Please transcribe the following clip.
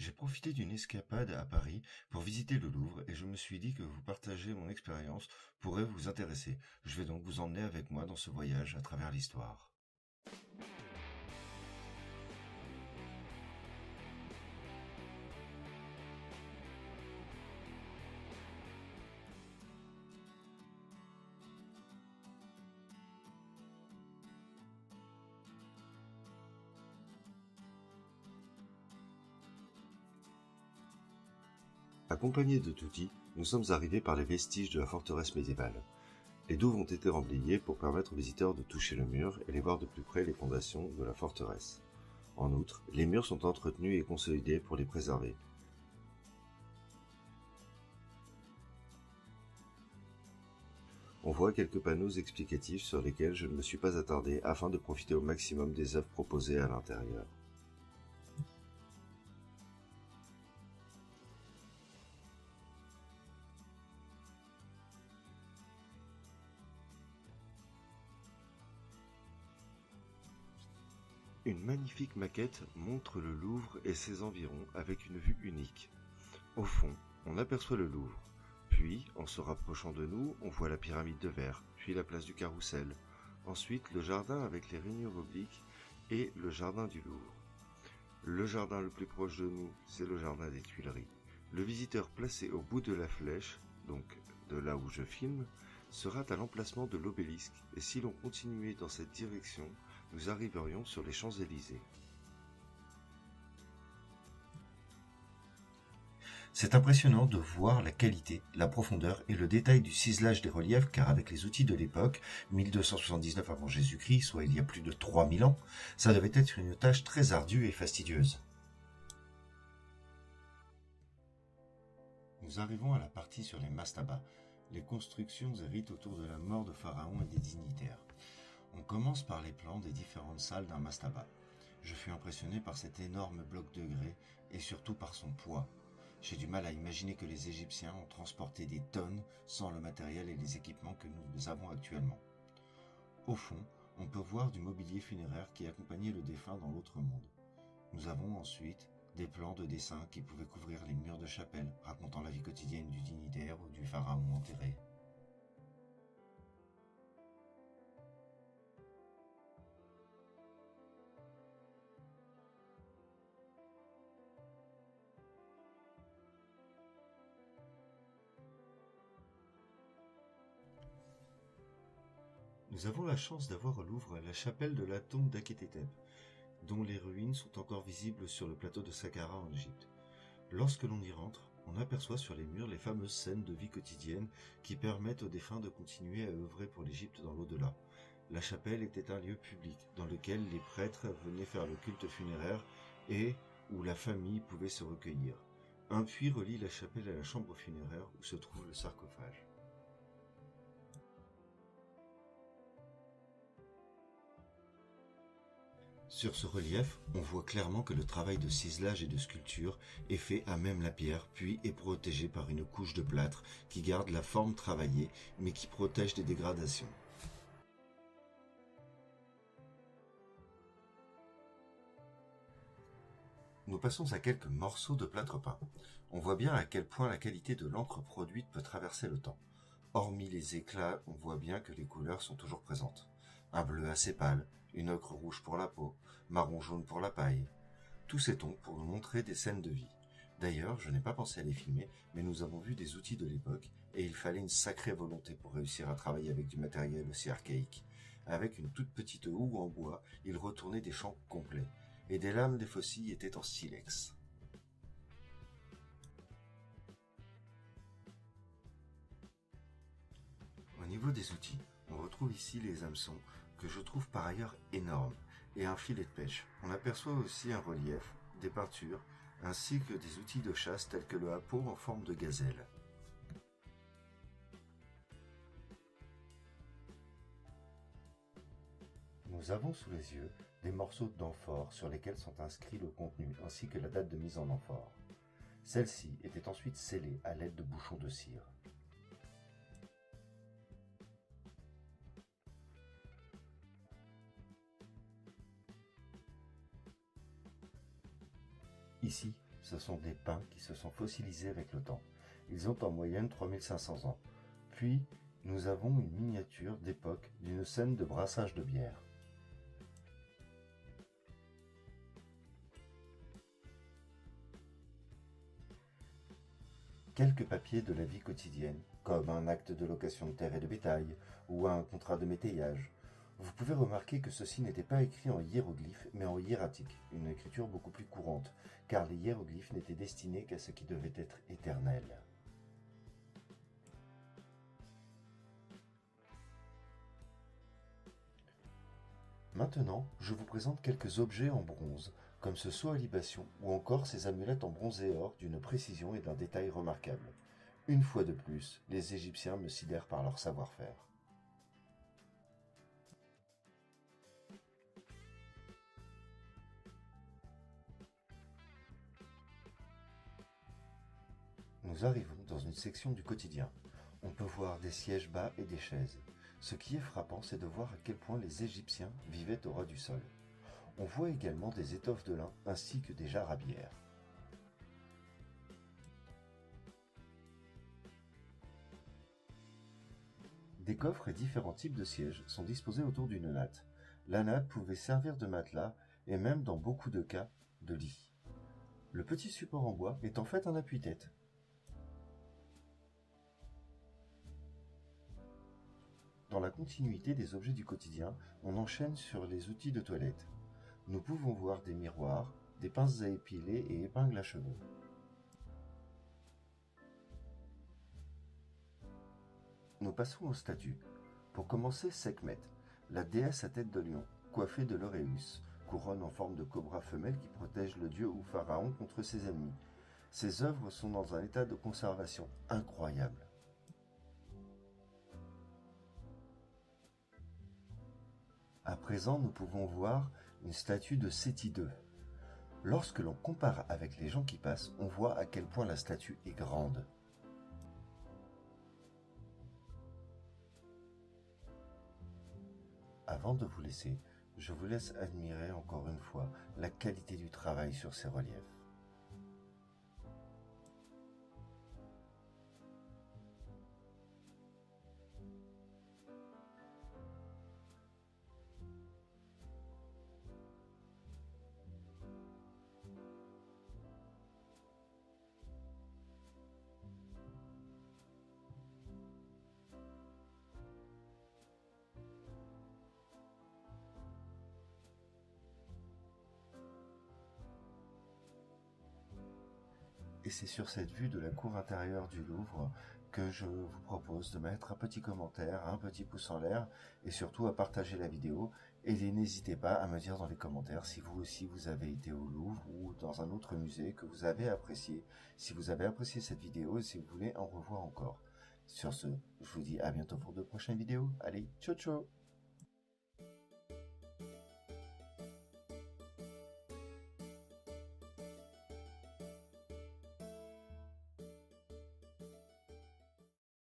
J'ai profité d'une escapade à Paris pour visiter le Louvre et je me suis dit que vous partager mon expérience pourrait vous intéresser. Je vais donc vous emmener avec moi dans ce voyage à travers l'histoire. Accompagnés de Tutti, nous sommes arrivés par les vestiges de la forteresse médiévale. Les douves ont été remblayées pour permettre aux visiteurs de toucher le mur et les voir de plus près les fondations de la forteresse. En outre, les murs sont entretenus et consolidés pour les préserver. On voit quelques panneaux explicatifs sur lesquels je ne me suis pas attardé afin de profiter au maximum des œuvres proposées à l'intérieur. Une magnifique maquette montre le Louvre et ses environs avec une vue unique. Au fond, on aperçoit le Louvre. Puis, en se rapprochant de nous, on voit la pyramide de verre, puis la place du Carrousel. Ensuite, le jardin avec les rainures obliques et le jardin du Louvre. Le jardin le plus proche de nous, c'est le jardin des Tuileries. Le visiteur placé au bout de la flèche, donc de là où je filme, sera à l'emplacement de l'obélisque, et si l'on continuait dans cette direction, nous arriverions sur les Champs-Élysées. C'est impressionnant de voir la qualité, la profondeur et le détail du ciselage des reliefs car avec les outils de l'époque, 1279 avant Jésus-Christ, soit il y a plus de 3000 ans, ça devait être une tâche très ardue et fastidieuse. Nous arrivons à la partie sur les mastabas. Les constructions héritent autour de la mort de pharaons et des dignitaires. On commence par les plans des différentes salles d'un mastaba. Je fus impressionné par cet énorme bloc de grès et surtout par son poids. J'ai du mal à imaginer que les Égyptiens ont transporté des tonnes sans le matériel et les équipements que nous avons actuellement. Au fond, on peut voir du mobilier funéraire qui accompagnait le défunt dans l'autre monde. Nous avons ensuite des plans de dessins qui pouvaient couvrir les murs de chapelle, racontant la vie quotidienne du dignitaire ou du pharaon enterré. Nous avons la chance d'avoir au Louvre la chapelle de la tombe d'Akhététep, dont les ruines sont encore visibles sur le plateau de Saqqara en Égypte. Lorsque l'on y rentre, on aperçoit sur les murs les fameuses scènes de vie quotidienne qui permettent aux défunts de continuer à œuvrer pour l'Égypte dans l'au-delà. La chapelle était un lieu public dans lequel les prêtres venaient faire le culte funéraire et où la famille pouvait se recueillir. Un puits relie la chapelle à la chambre funéraire où se trouve le sarcophage. Sur ce relief, on voit clairement que le travail de ciselage et de sculpture est fait à même la pierre, puis est protégé par une couche de plâtre qui garde la forme travaillée, mais qui protège des dégradations. Nous passons à quelques morceaux de plâtre peint. On voit bien à quel point la qualité de l'encre produite peut traverser le temps. Hormis les éclats, on voit bien que les couleurs sont toujours présentes. Un bleu assez pâle, une ocre rouge pour la peau, marron jaune pour la paille. Tous ces tons pour nous montrer des scènes de vie. D'ailleurs, je n'ai pas pensé à les filmer, mais nous avons vu des outils de l'époque, et il fallait une sacrée volonté pour réussir à travailler avec du matériel aussi archaïque. Avec une toute petite houe en bois, ils retournaient des champs complets, et des lames des faucilles étaient en silex. Au niveau des outils, on retrouve ici les hameçons, que je trouve par ailleurs énormes, et un filet de pêche. On aperçoit aussi un relief, des peintures, ainsi que des outils de chasse tels que le hapeau en forme de gazelle. Nous avons sous les yeux des morceaux d'amphore sur lesquels sont inscrits le contenu ainsi que la date de mise en amphore. Celle-ci était ensuite scellée à l'aide de bouchons de cire. Ici, Ce sont des pins qui se sont fossilisés avec le temps. Ils ont en moyenne 3500 ans. Puis, nous avons une miniature d'époque d'une scène de brassage de bière. Quelques papiers de la vie quotidienne, comme un acte de location de terre et de bétail, ou un contrat de métayage. Vous pouvez remarquer que ceci n'était pas écrit en hiéroglyphes, mais en hiératique, une écriture beaucoup plus courante, car les hiéroglyphes n'étaient destinés qu'à ce qui devait être éternel. Maintenant, je vous présente quelques objets en bronze, comme ce seau à libation ou encore ces amulettes en bronze et or d'une précision et d'un détail remarquables. Une fois de plus, les Égyptiens me sidèrent par leur savoir-faire. Nous arrivons dans une section du quotidien. On peut voir des sièges bas et des chaises. Ce qui est frappant, c'est de voir à quel point les Égyptiens vivaient au ras du sol. On voit également des étoffes de lin ainsi que des jarres à bière. Des coffres et différents types de sièges sont disposés autour d'une natte. La natte pouvait servir de matelas et même dans beaucoup de cas de lit. Le petit support en bois est en fait un appuie-tête. Dans la continuité des objets du quotidien, on enchaîne sur les outils de toilette. Nous pouvons voir des miroirs, des pinces à épiler et épingles à cheveux. Nous passons aux statues. Pour commencer, Sekhmet, la déesse à tête de lion, coiffée de l'auréus, couronne en forme de cobra femelle qui protège le dieu ou pharaon contre ses ennemis. Ses œuvres sont dans un état de conservation incroyable. À présent, nous pouvons voir une statue de Séti II. Lorsque l'on compare avec les gens qui passent, on voit à quel point la statue est grande. Avant de vous laisser, je vous laisse admirer encore une fois la qualité du travail sur ces reliefs. Et c'est sur cette vue de la cour intérieure du Louvre que je vous propose de mettre un petit commentaire, un petit pouce en l'air et surtout à partager la vidéo. Et n'hésitez pas à me dire dans les commentaires si vous aussi vous avez été au Louvre ou dans un autre musée que vous avez apprécié, si vous avez apprécié cette vidéo et si vous voulez en revoir encore. Sur ce, je vous dis à bientôt pour de prochaines vidéos. Allez, ciao ciao!